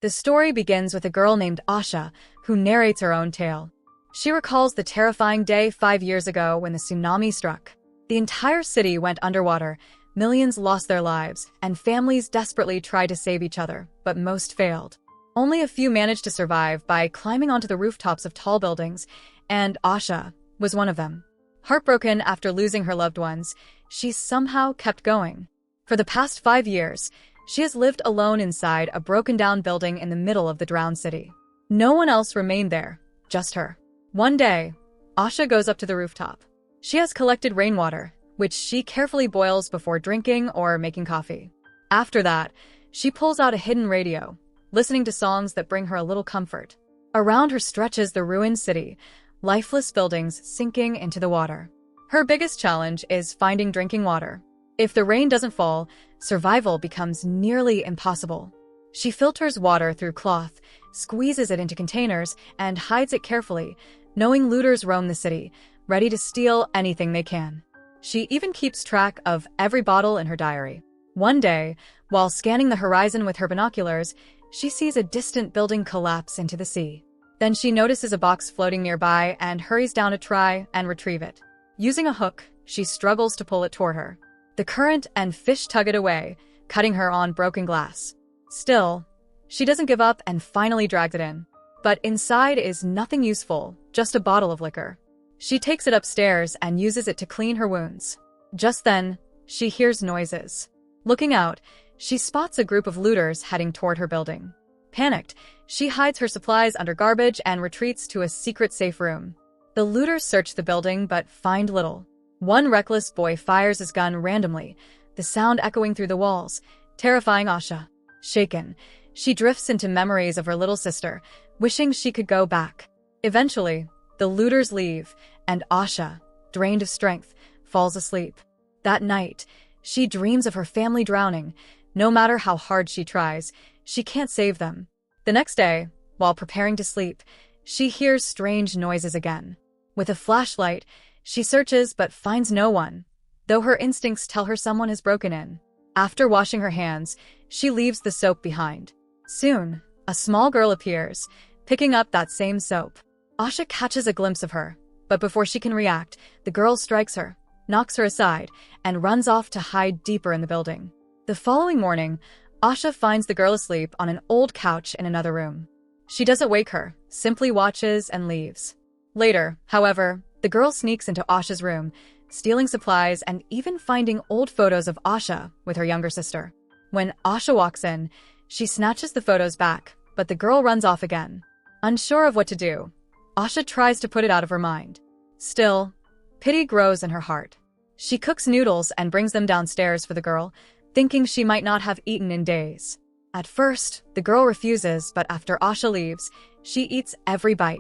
The story begins with a girl named Asha, who narrates her own tale. She recalls the terrifying day 5 years ago when the tsunami struck. The entire city went underwater, millions lost their lives, and families desperately tried to save each other, but most failed. Only a few managed to survive by climbing onto the rooftops of tall buildings, and Asha was one of them. Heartbroken after losing her loved ones, she somehow kept going. For the past 5 years, she has lived alone inside a broken-down building in the middle of the drowned city. No one else remained there, just her. One day, Asha goes up to the rooftop. She has collected rainwater, which she carefully boils before drinking or making coffee. After that, she pulls out a hidden radio, listening to songs that bring her a little comfort. Around her stretches the ruined city, lifeless buildings sinking into the water. Her biggest challenge is finding drinking water. If the rain doesn't fall, survival becomes nearly impossible. She filters water through cloth, squeezes it into containers, and hides it carefully, knowing looters roam the city, ready to steal anything they can. She even keeps track of every bottle in her diary. One day, while scanning the horizon with her binoculars, she sees a distant building collapse into the sea. Then she notices a box floating nearby and hurries down to try and retrieve it. Using a hook, she struggles to pull it toward her. The current and fish tug it away, cutting her on broken glass. Still, she doesn't give up and finally drags it in. But inside is nothing useful, just a bottle of liquor. She takes it upstairs and uses it to clean her wounds. Just then, she hears noises. Looking out, she spots a group of looters heading toward her building. Panicked, she hides her supplies under garbage and retreats to a secret safe room. The looters search the building but find little. One reckless boy fires his gun randomly, the sound echoing through the walls, terrifying Asha. Shaken, she drifts into memories of her little sister, wishing she could go back. Eventually, the looters leave, and Asha, drained of strength, falls asleep. That night, she dreams of her family drowning. No matter how hard she tries, she can't save them. The next day, while preparing to sleep, she hears strange noises again. With a flashlight, she searches but finds no one, though her instincts tell her someone has broken in. After washing her hands, she leaves the soap behind. Soon, a small girl appears, picking up that same soap. Asha catches a glimpse of her, but before she can react, the girl strikes her, knocks her aside, and runs off to hide deeper in the building. The following morning, Asha finds the girl asleep on an old couch in another room. She doesn't wake her, simply watches and leaves. Later, however, the girl sneaks into Asha's room, stealing supplies and even finding old photos of Asha with her younger sister. When Asha walks in, she snatches the photos back, but the girl runs off again. Unsure of what to do, Asha tries to put it out of her mind. Still, pity grows in her heart. She cooks noodles and brings them downstairs for the girl, thinking she might not have eaten in days. At first, the girl refuses, but after Asha leaves, she eats every bite.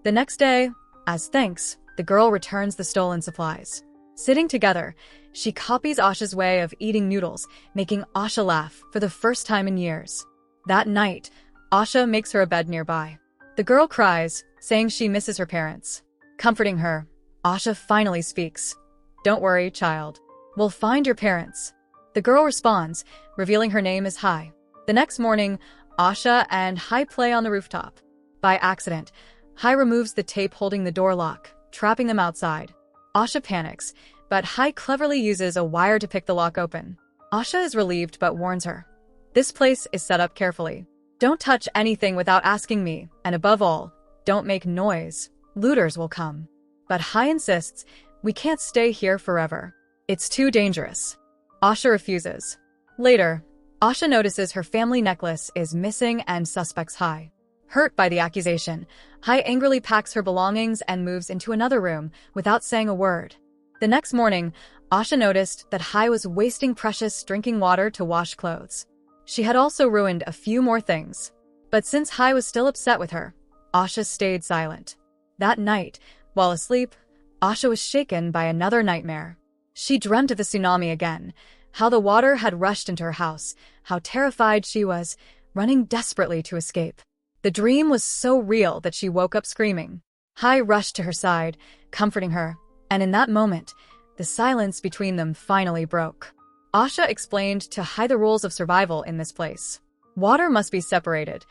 The next day, as thanks, the girl returns the stolen supplies. Sitting together, she copies Asha's way of eating noodles, making Asha laugh for the first time in years. That night, Asha makes her a bed nearby. The girl cries, saying she misses her parents. Comforting her, Asha finally speaks. "Don't worry, child. We'll find your parents." The girl responds, revealing her name is Hai. The next morning, Asha and Hai play on the rooftop. By accident, Hai removes the tape holding the door lock, trapping them outside. Asha panics, but Hai cleverly uses a wire to pick the lock open. Asha is relieved but warns her. "This place is set up carefully. Don't touch anything without asking me, and above all, don't make noise. Looters will come." But Hai insists, "We can't stay here forever. It's too dangerous." Asha refuses. Later, Asha notices her family necklace is missing and suspects Hai. Hurt by the accusation, Hai angrily packs her belongings and moves into another room without saying a word. The next morning, Asha noticed that Hai was wasting precious drinking water to wash clothes. She had also ruined a few more things. But since Hai was still upset with her, Asha stayed silent. That night, while asleep, Asha was shaken by another nightmare. She dreamt of the tsunami again, how the water had rushed into her house, how terrified she was, running desperately to escape. The dream was so real that she woke up screaming. Hai rushed to her side, comforting her, and in that moment, the silence between them finally broke. Asha explained to Hai the rules of survival in this place. Water must be separated.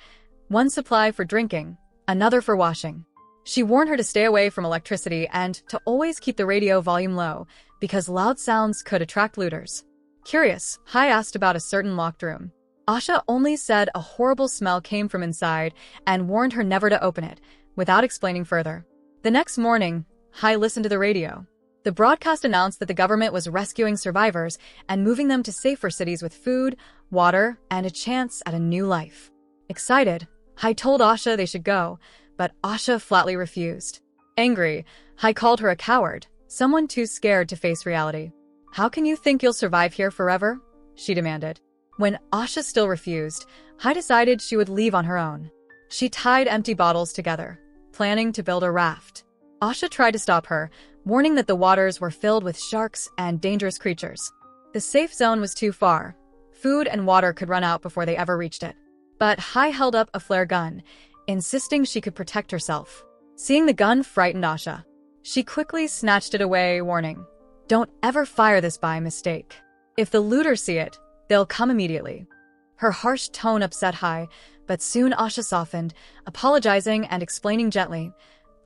One supply for drinking, another for washing. She warned her to stay away from electricity and to always keep the radio volume low, because loud sounds could attract looters. Curious, Hai asked about a certain locked room. Asha only said a horrible smell came from inside and warned her never to open it, without explaining further. The next morning, Hai listened to the radio. The broadcast announced that the government was rescuing survivors and moving them to safer cities with food, water, and a chance at a new life. Excited, Hai told Asha they should go, but Asha flatly refused. Angry, Hai called her a coward, someone too scared to face reality. "How can you think you'll survive here forever?" she demanded. When Asha still refused, Hai decided she would leave on her own. She tied empty bottles together, planning to build a raft. Asha tried to stop her, warning that the waters were filled with sharks and dangerous creatures. The safe zone was too far. Food and water could run out before they ever reached it. But Hai held up a flare gun, insisting she could protect herself. Seeing the gun frightened Asha. She quickly snatched it away, warning, "Don't ever fire this by mistake. If the looters see it, they'll come immediately." Her harsh tone upset Hai, but soon Asha softened, apologizing and explaining gently,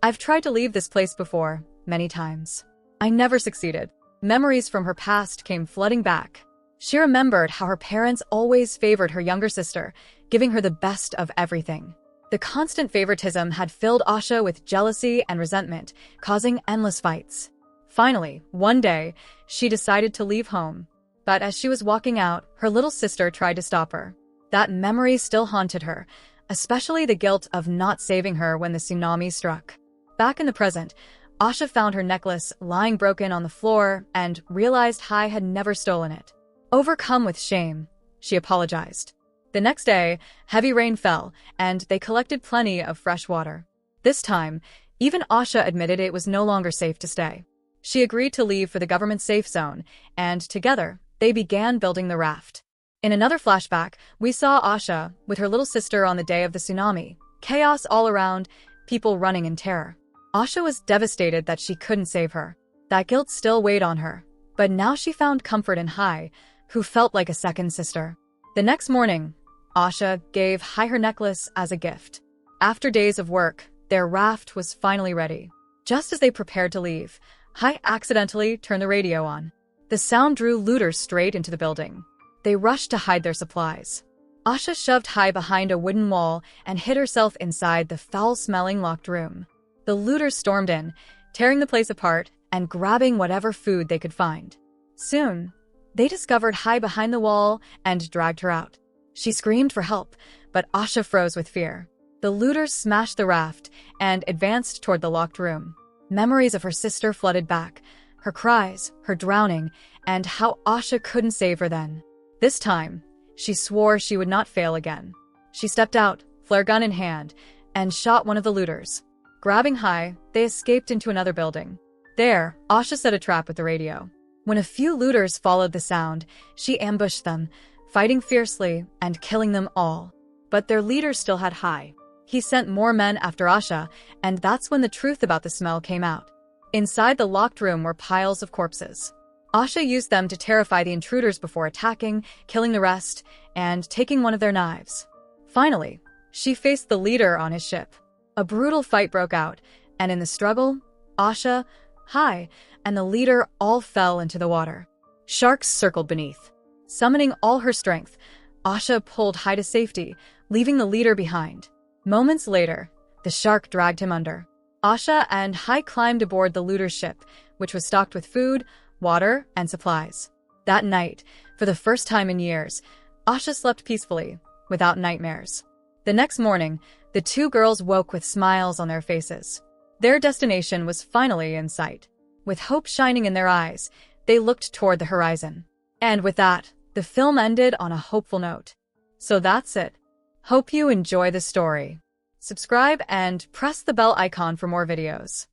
"I've tried to leave this place before, many times. I never succeeded." Memories from her past came flooding back. She remembered how her parents always favored her younger sister, giving her the best of everything. The constant favoritism had filled Asha with jealousy and resentment, causing endless fights. Finally, one day, she decided to leave home. But as she was walking out, her little sister tried to stop her. That memory still haunted her, especially the guilt of not saving her when the tsunami struck. Back in the present, Asha found her necklace lying broken on the floor and realized Hai had never stolen it. Overcome with shame, she apologized. The next day, heavy rain fell, and they collected plenty of fresh water. This time, even Asha admitted it was no longer safe to stay. She agreed to leave for the government safe zone, and together, they began building the raft. In another flashback, we saw Asha with her little sister on the day of the tsunami. Chaos all around, people running in terror. Asha was devastated that she couldn't save her. That guilt still weighed on her, but now she found comfort in Hai, who felt like a second sister. The next morning, Asha gave Hai her necklace as a gift. After days of work, their raft was finally ready. Just as they prepared to leave, Hai accidentally turned the radio on. The sound drew looters straight into the building. They rushed to hide their supplies. Asha shoved Hai behind a wooden wall and hid herself inside the foul-smelling locked room. The looters stormed in, tearing the place apart and grabbing whatever food they could find. Soon, they discovered Hai behind the wall and dragged her out. She screamed for help, but Asha froze with fear. The looters smashed the raft and advanced toward the locked room. Memories of her sister flooded back, her cries, her drowning, and how Asha couldn't save her then. This time, she swore she would not fail again. She stepped out, flare gun in hand, and shot one of the looters. Grabbing Hai, they escaped into another building. There, Asha set a trap with the radio. When a few looters followed the sound, she ambushed them, fighting fiercely and killing them all. But their leader still had Hai. He sent more men after Asha, and that's when the truth about the smell came out. Inside the locked room were piles of corpses. Asha used them to terrify the intruders before attacking, killing the rest, and taking one of their knives. Finally, she faced the leader on his ship. A brutal fight broke out, and in the struggle, Asha, Hai, and the leader all fell into the water. Sharks circled beneath. Summoning all her strength, Asha pulled Hai to safety, leaving the leader behind. Moments later, the shark dragged him under. Asha and Hai climbed aboard the looter's ship, which was stocked with food, water, and supplies. That night, for the first time in years, Asha slept peacefully, without nightmares. The next morning, the two girls woke with smiles on their faces. Their destination was finally in sight. With hope shining in their eyes, they looked toward the horizon. And with that, the film ended on a hopeful note. So that's it. Hope you enjoy the story. Subscribe and press the bell icon for more videos.